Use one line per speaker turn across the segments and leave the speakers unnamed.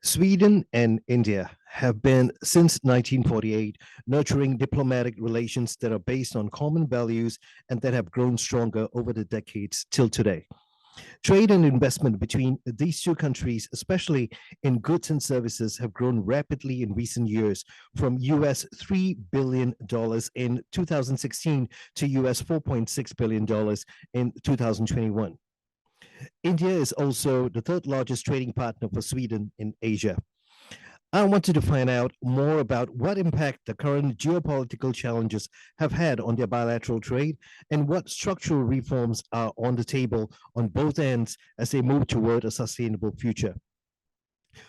Sweden and India have been, since 1948, nurturing diplomatic relations that are based on common values and that have grown stronger over the decades till today. Trade and investment between these two countries, especially in goods and services, have grown rapidly in recent years, from US $3 billion in 2016 to US $4.6 billion in 2021. India is also the third largest trading partner for Sweden in Asia. I wanted to find out more about what impact the current geopolitical challenges have had on their bilateral trade and what structural reforms are on the table on both ends as they move toward a sustainable future.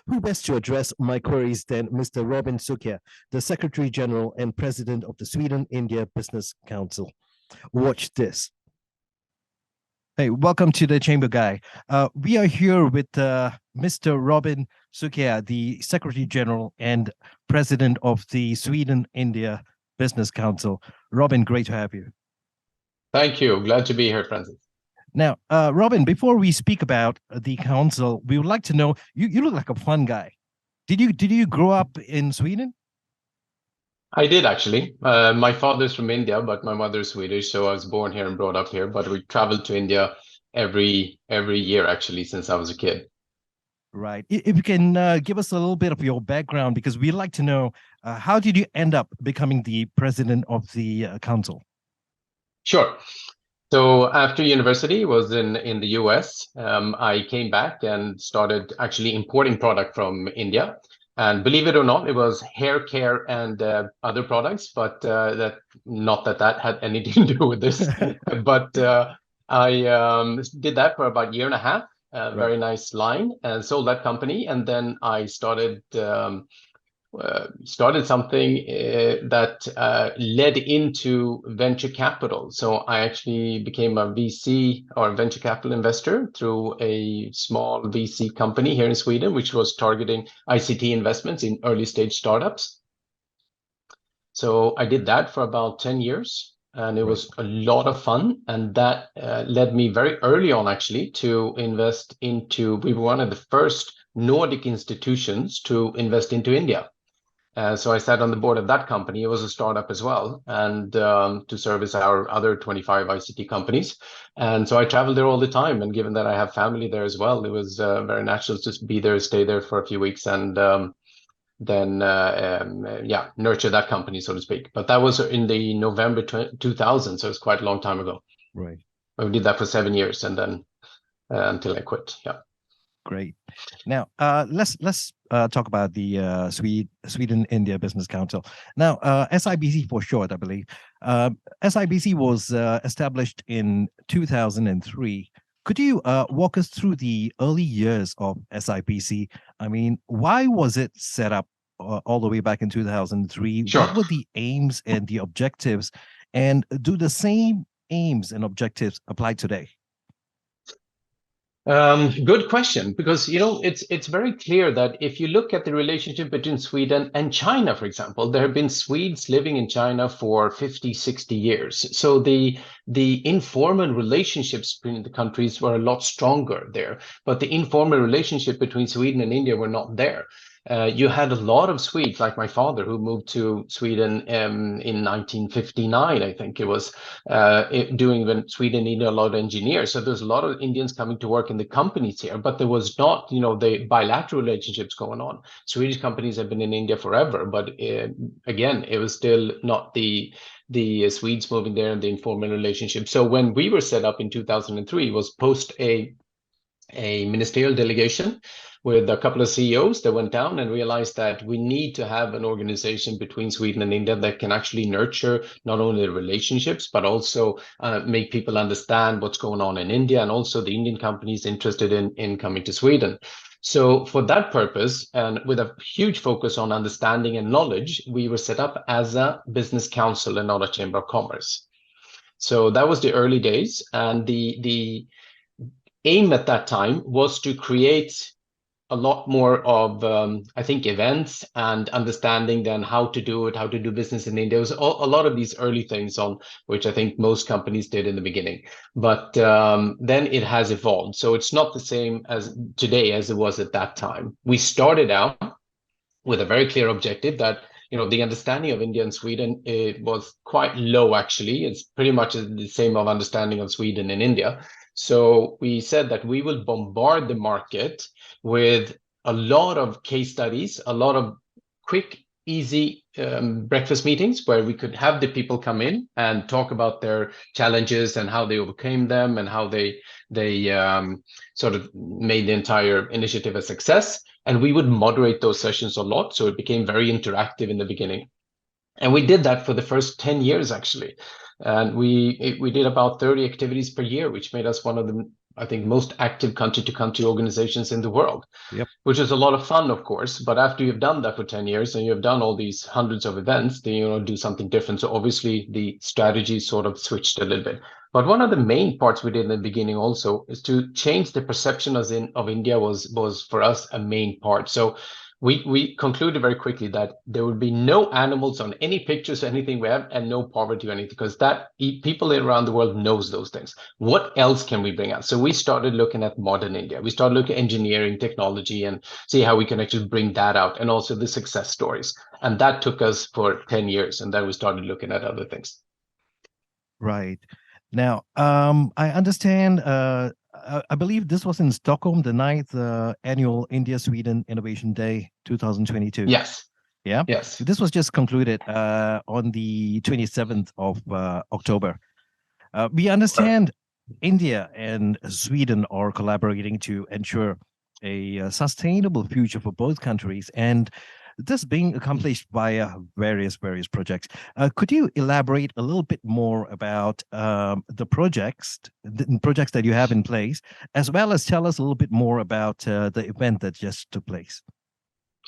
Who best to address my queries than Mr. Robin Sukhia, the Secretary General and President of the Sweden-India Business Council? Watch this. Hey, welcome to the Chamber Guy. We are here with Mr. Robin Sukhia, the Secretary General and President of the Sweden-India Business Council. Robin, great to have you.
Thank you. Glad to be here, Francis.
Now, Robin, before we speak about the council, we would like to know, you look like a fun guy. Did you grow up in Sweden?
I did actually. My father's from India, but my mother's Swedish, so I was born here and brought up here. But we traveled to India every year actually since I was a kid.
Right. If you can give us a little bit of your background, because we'd like to know how did you end up becoming the president of the council?
Sure. So after university was in the US, I came back and started actually importing product from India. And believe it or not, it was hair care and other products, but that had anything to do with this. But I did that for about a year and a half.
Right.
Very nice line, and sold that company. And then I started something that led into venture capital. So I actually became a VC or a venture capital investor through a small VC company here in Sweden, which was targeting ICT investments in early stage startups. So I did that for about 10 years, and it was a lot of fun. And that led me very early on actually to invest into, we were one of the first Nordic institutions to invest into India. So I sat on the board of that company. It was a startup as well, and to service our other 25 ICT companies. And so I traveled there all the time. And given that I have family there as well, it was very natural to be there, stay there for a few weeks, and then nurture that company, so to speak. But that was in the November 2000, so it's quite a long time ago.
Right.
We did that for 7 years, and then until I quit. Yeah.
Great. Now, let's talk about the Sweden-India Business Council. Now, SIBC for short, I believe. SIBC was established in 2003. Could you walk us through the early years of SIBC? I mean, why was it set up all the way back in 2003?
Sure.
What were the aims and the objectives? And do the same aims and objectives apply today?
Good question, because it's very clear that if you look at the relationship between Sweden and China, for example, there have been Swedes living in China for 50, 60 years. So the informal relationships between the countries were a lot stronger there, but the informal relationship between Sweden and India were not there. You had a lot of Swedes, like my father, who moved to Sweden in 1959, I think it was, doing when Sweden needed a lot of engineers. So there's a lot of Indians coming to work in the companies here, but there was not, the bilateral relationships going on. Swedish companies have been in India forever, but again, it was still not the Swedes moving there and the informal relationship. So when we were set up in 2003, it was post a ministerial delegation with a couple of CEOs that went down and realized that we need to have an organization between Sweden and India that can actually nurture not only the relationships, but also make people understand what's going on in India, and also the Indian companies interested in coming to Sweden. So for that purpose, and with a huge focus on understanding and knowledge, we were set up as a business council and not a chamber of commerce. So that was the early days, and the aim at that time was to create a lot more of, I think, events and understanding then how to do it, how to do business in India. It was a lot of these early things on which I think most companies did in the beginning. But then it has evolved. So it's not the same as today as it was at that time. We started out with a very clear objective that, the understanding of India and Sweden, it was quite low, actually. It's pretty much the same of understanding of Sweden and India. So we said that we will bombard the market with a lot of case studies, a lot of quick, easy breakfast meetings where we could have the people come in and talk about their challenges and how they overcame them and how they sort of made the entire initiative a success. And we would moderate those sessions a lot. So it became very interactive in the beginning. And we did that for the first 10 years, actually. And we did about 30 activities per year, which made us one of the, I think, most active country-to-country organizations in the world.
Yep.
Which is a lot of fun, of course. But after you've done that for 10 years and you've done all these hundreds of events, then you do something different. So obviously the strategy sort of switched a little bit. But one of the main parts we did in the beginning also is to change the perception of India was for us a main part. So we concluded very quickly that there would be no animals on any pictures or anything we have, and no poverty or anything, because that people around the world knows those things. What else can we bring out? So we started looking at modern India. We started looking at engineering, technology, and see how we can actually bring that out, and also the success stories. And that took us for 10 years, and then we started looking at other things.
Right. Now, I understand, I believe this was in Stockholm, the 9th annual India-Sweden Innovation Day 2022.
Yes.
Yeah.
Yes.
This was just concluded on the 27th of October. We understand India and Sweden are collaborating to ensure a sustainable future for both countries, and this being accomplished via various projects. Could you elaborate a little bit more about the projects that you have in place, as well as tell us a little bit more about the event that just took place?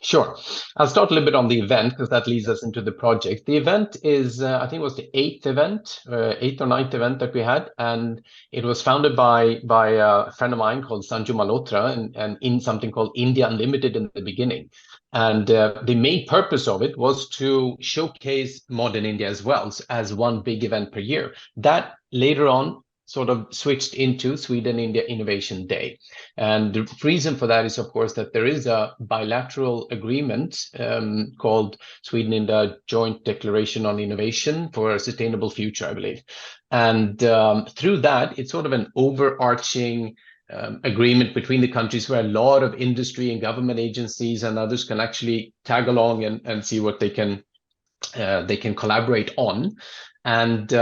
Sure. I'll start a little bit on the event because that leads us into the project. The event is, I think it was the 8th or 9th event that we had. And it was founded by a friend of mine called Sanju Malhotra and in something called India Unlimited in the beginning. And the main purpose of it was to showcase modern India as well as one big event per year. That later on sort of switched into Sweden-India Innovation Day. And the reason for that is, of course, that there is a bilateral agreement called Sweden-India Joint Declaration on Innovation for a Sustainable Future, I believe. And through that, it's sort of an overarching agreement between the countries where a lot of industry and government agencies and others can actually tag along and see what they can collaborate on. And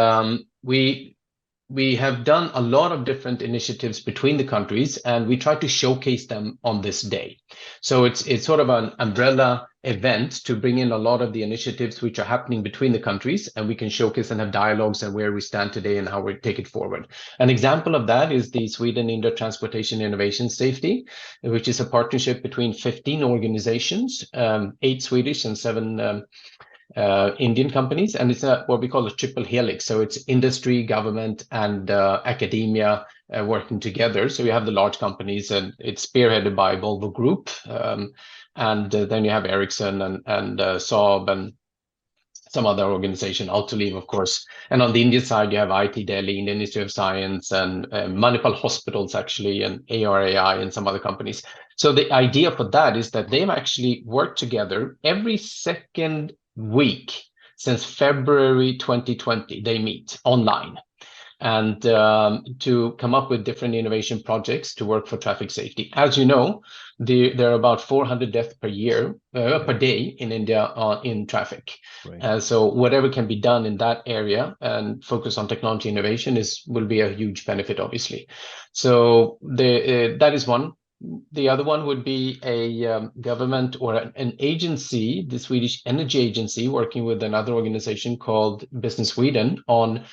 we have done a lot of different initiatives between the countries, and we try to showcase them on this day. So it's sort of an umbrella event to bring in a lot of the initiatives which are happening between the countries, and we can showcase and have dialogues and where we stand today and how we take it forward. An example of that is the Sweden-India Transportation Innovation Safety, which is a partnership between 15 organizations, 8 Swedish and 7 Indian companies, and it's what we call a triple helix. So it's industry, government, and academia working together. So you have the large companies, and it's spearheaded by Volvo Group, and then you have Ericsson and Saab and some other organization, Autoliv, of course. And on the Indian side, you have IT Delhi, Indian Institute of Science, and Manipal Hospitals, actually, and ARAI, and some other companies. So the idea for that is that they've actually worked together every second week since February 2020. They meet online and to come up with different innovation projects to work for traffic safety. As you know, there are about 400 deaths per day in India in traffic.
Right.
So whatever can be done in that area and focus on technology innovation will be a huge benefit, obviously. So that is one. The other one would be a government or an agency, the Swedish Energy Agency, working with another organization called Business Sweden on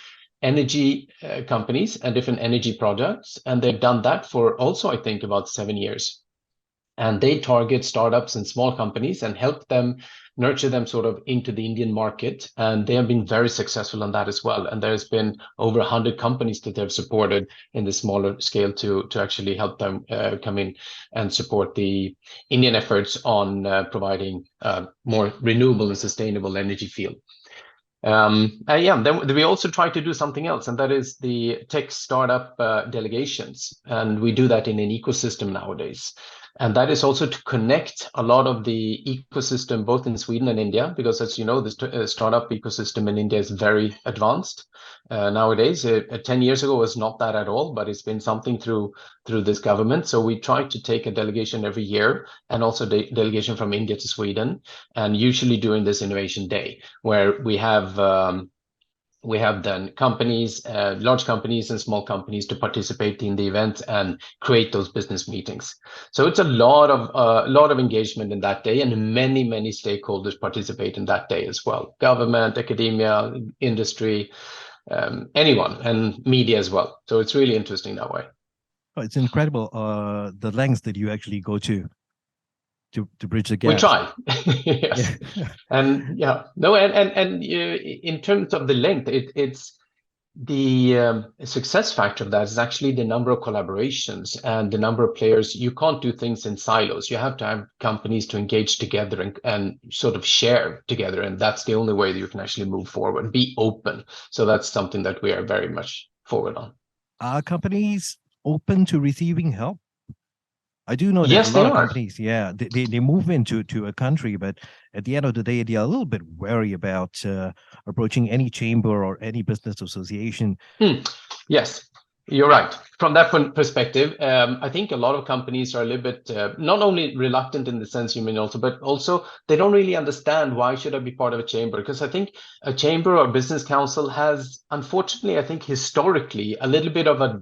energy companies and different energy products. And they've done that for also, I think, about 7 years. And they target startups and small companies and help them nurture them sort of into the Indian market. And they have been very successful on that as well. And there's been over 100 companies that they've supported in the smaller scale to actually help them come in and support the Indian efforts on providing more renewable and sustainable energy field. Then we also try to do something else, and that is the tech startup delegations. And we do that in an ecosystem nowadays. And that is also to connect a lot of the ecosystem, both in Sweden and India, because as you know, the startup ecosystem in India is very advanced nowadays. 10 years ago was not that at all, but it's been something through this government. So we try to take a delegation every year, and also the delegation from India to Sweden, and usually during this Innovation Day, where we have then companies, large companies and small companies, to participate in the event and create those business meetings. So it's a lot of engagement in that day, and many stakeholders participate in that day as well: government, academia, industry, anyone, and media as well. So it's really interesting that way.
Oh, it's incredible the lengths that you actually go to bridge the gap.
We try. Yes. Yeah. And in terms of the length, it's the success factor of that is actually the number of collaborations and the number of players. You can't do things in silos. You have to have companies to engage together and sort of share together, and that's the only way that you can actually move forward, be open. So that's something that we are very much forward on.
Are companies open to receiving help? I do know that
yes,
a lot of companies, they move into a country, but at the end of the day, they are a little bit wary about approaching any chamber or any business association.
Yes, you're right. From that perspective, I think a lot of companies are a little bit not only reluctant in the sense you mean also, but also they don't really understand why should I be part of a chamber, because I think a chamber or business council has, unfortunately, I think historically, a little bit of a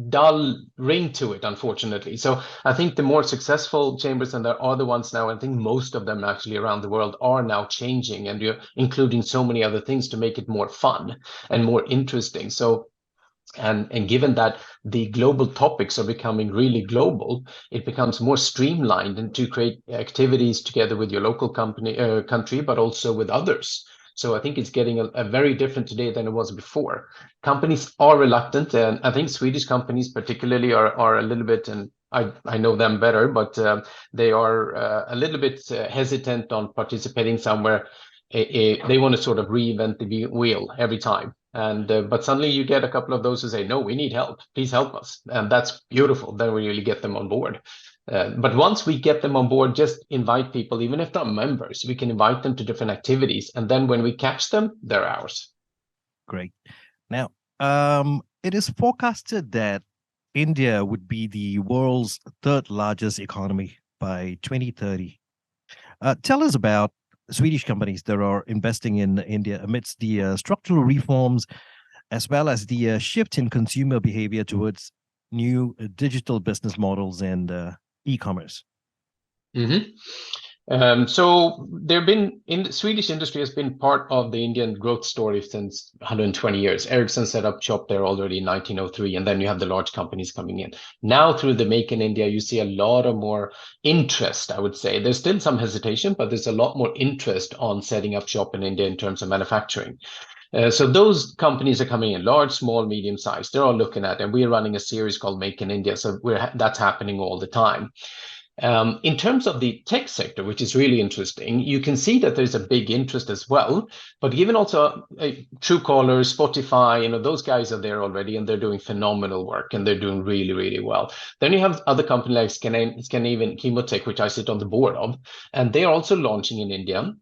dull ring to it, unfortunately. So I think the more successful chambers, and there are the ones now, I think most of them actually around the world are now changing, and you're including so many other things to make it more fun and more interesting. So and given that the global topics are becoming really global, it becomes more streamlined, and to create activities together with your local country, but also with others. So I think it's getting a very different today than it was before. Companies are reluctant, and I think Swedish companies particularly are a little bit, and I know them better, but they are a little bit hesitant on participating somewhere. They want to sort of reinvent the wheel every time. And but suddenly you get a couple of those who say, no, we need help, please help us. And that's beautiful. Then we really get them on board. But once we get them on board, just invite people, even if they're members, we can invite them to different activities. And then when we catch them, they're ours.
Great. Now, it is forecasted that India would be the world's third largest economy by 2030. Tell us about Swedish companies that are investing in India amidst the structural reforms, as well as the shift in consumer behavior towards new digital business models and e-commerce.
So there have been, in the Swedish industry has been part of the Indian growth story since 120 years. Ericsson set up shop there already in 1903, and then you have the large companies coming in. Now through the Make in India, you see a lot of more interest, I would say. There's still some hesitation, but there's a lot more interest on setting up shop in India in terms of manufacturing. So those companies are coming in, large, small, medium size. They're all looking at, and we're running a series called Make in India. So that's happening all the time. In terms of the tech sector, which is really interesting, you can see that there's a big interest as well. But given also Truecaller, Spotify, those guys are there already, and they're doing phenomenal work, and they're doing really, really well. Then you have other companies like Scandinavian Chemotech, which I sit on the board of, and they are also launching in India.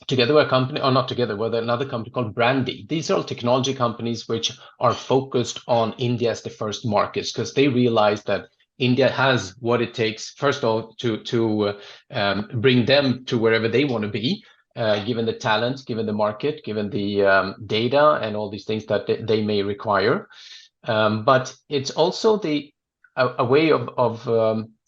Together with a company, or not together, with another company called Brandy. These are all technology companies which are focused on India as the first markets, because they realize that India has what it takes, first of all, to bring them to wherever they want to be, given the talent, given the market, given the data and all these things that they may require. But it's also a way of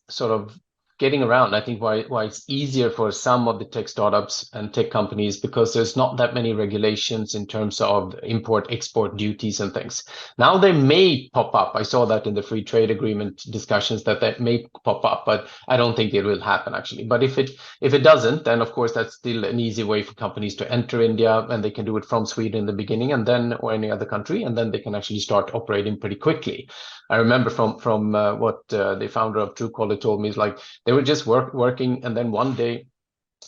sort of getting around. I think why it's easier for some of the tech startups and tech companies, because there's not that many regulations in terms of import export duties and things. Now they may pop up. I saw that in the free trade agreement discussions that may pop up, but I don't think it will happen actually. But if it doesn't, then of course that's still an easy way for companies to enter India, and they can do it from Sweden in the beginning, and then or any other country, and then they can actually start operating pretty quickly. I remember from what the founder of Truecaller told me is like they were just working, and then one day,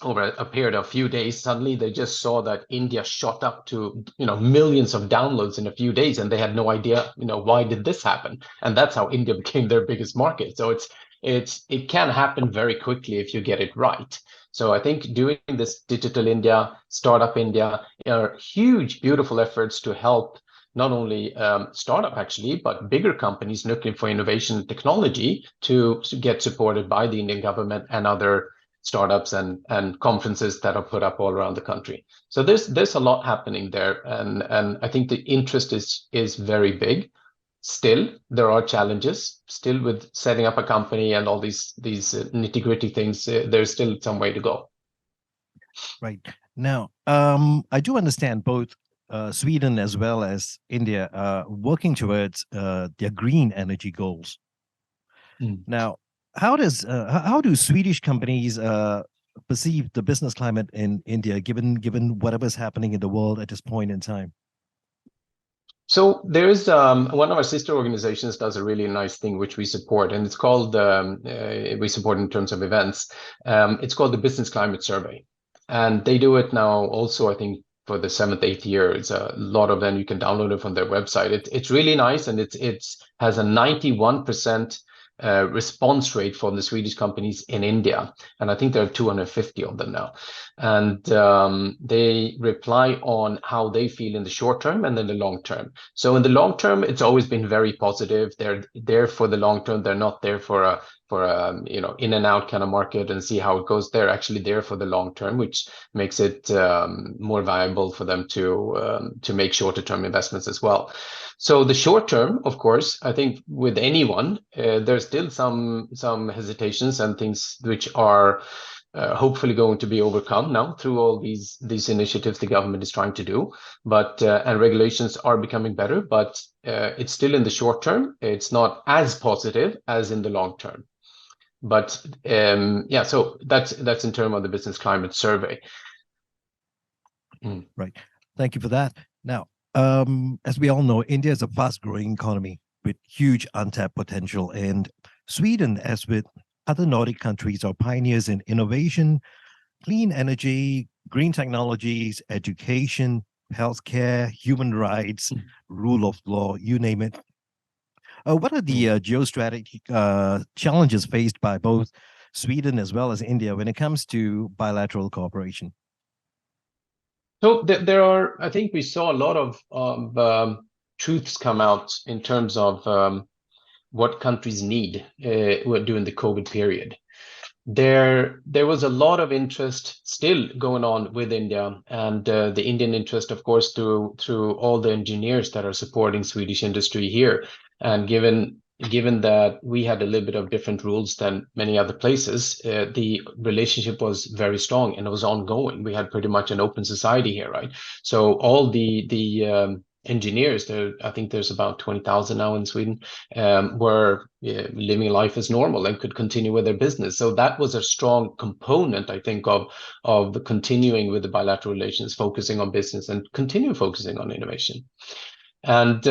over a period of a few days, suddenly they just saw that India shot up to millions of downloads in a few days, and they had no idea why did this happen, and that's how India became their biggest market. So it can happen very quickly if you get it right. So I think doing this Digital India, Startup India are huge, beautiful efforts to help not only startup actually, but bigger companies looking for innovation technology to get supported by the Indian government and other startups and conferences that are put up all around the country. So there's a lot happening there, and I think the interest is very big. Still, there are challenges still with setting up a company and all these nitty-gritty things. There's still some way to go.
Right. Now, I do understand both Sweden as well as India working towards their green energy goals. Now, how do Swedish companies perceive the business climate in India, given whatever's happening in the world at this point in time?
So there's one of our sister organizations does a really nice thing which we support, and it's called we support in terms of events. It's called the Business Climate Survey, and they do it now also, I think, for the 7th, 8th year. It's a lot of them. You can download it from their website. It's really nice, and it has a 91% response rate from the Swedish companies in India, and I think there are 250 of them now. And they reply on how they feel in the short term and in the long term. So in the long term, it's always been very positive. They're there for the long term. They're not there for a in and out kind of market and see how it goes. They're actually there for the long term, which makes it more viable for them to make shorter term investments as well. So the short term, of course, I think with anyone, there's still some hesitations and things which are hopefully going to be overcome now through all these initiatives the government is trying to do. But and regulations are becoming better, but it's still in the short term. It's not as positive as in the long term. But yeah, so that's in terms of the Business Climate Survey.
Right. Thank you for that. Now, as we all know, India is a fast-growing economy with huge untapped potential, and Sweden, as with other Nordic countries, are pioneers in innovation, clean energy, green technologies, education, healthcare, human rights, rule of law, you name it. What are the geostrategic challenges faced by both Sweden as well as India when it comes to bilateral cooperation?
So there are, I think we saw a lot of truths come out in terms of what countries need during the COVID period. There was a lot of interest still going on with India, and the Indian interest, of course, through all the engineers that are supporting Swedish industry here. And given that we had a little bit of different rules than many other places, the relationship was very strong and it was ongoing. We had pretty much an open society here, right? So all the engineers there, I think there's about 20,000 now in Sweden, were living life as normal and could continue with their business. So that was a strong component, I think, of continuing with the bilateral relations, focusing on business and continue focusing on innovation. And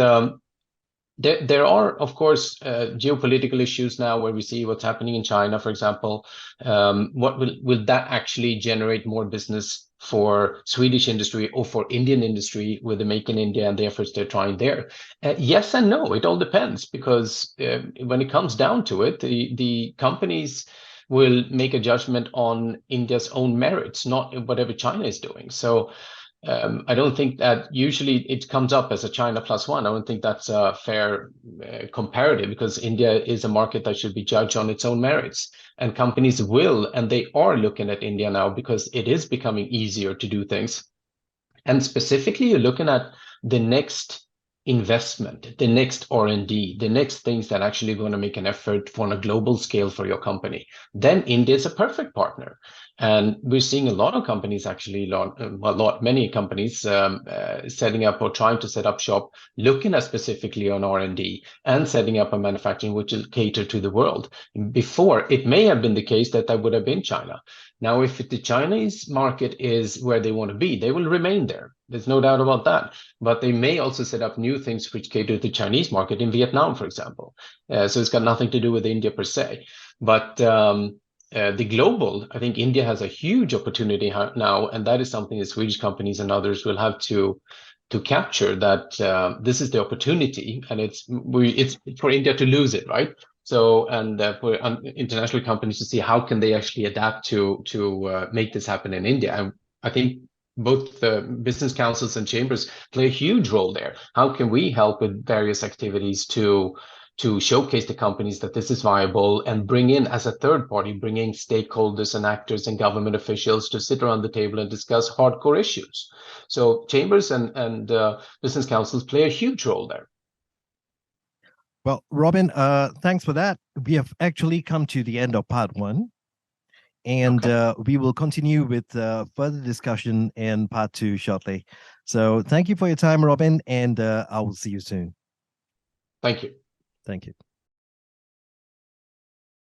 there are, of course, geopolitical issues now where we see what's happening in China, for example. What will that actually generate more business for Swedish industry or for Indian industry with the Make in India and the efforts they're trying there? Yes and no, it all depends, because when it comes down to it, the companies will make a judgment on India's own merits, not whatever China is doing. So I don't think that usually it comes up as a China plus one. I don't think that's a fair comparative, because India is a market that should be judged on its own merits. And companies will, and they are looking at India now because it is becoming easier to do things. And specifically, you're looking at the next investment, the next R&D, the next things that actually going to make an effort on a global scale for your company, then India is a perfect partner. And we're seeing a lot of companies actually, many companies setting up or trying to set up shop, looking at specifically on R&D and setting up a manufacturing which is cater to the world. Before, it may have been the case that would have been China. Now, if the Chinese market is where they want to be, they will remain there. There's no doubt about that. But they may also set up new things which cater to the Chinese market in Vietnam, for example. So it's got nothing to do with India per se. But the global, I think India has a huge opportunity now, and that is something that Swedish companies and others will have to capture. That this is the opportunity, and it's for India to lose it, right? So, and for international companies to see how can they actually adapt to make this happen in India. And I think both the business councils and chambers play a huge role there. How can we help with various activities to showcase the companies that this is viable, and bring in, as a third party, bringing stakeholders and actors and government officials to sit around the table and discuss hardcore issues. So chambers and business councils play a huge role there.
Well, Robin, thanks for that. We have actually come to the end of part 1. And we will continue with further discussion in part 2 shortly. So thank you for your time, Robin, and I will see you soon.
Thank you.
Thank you.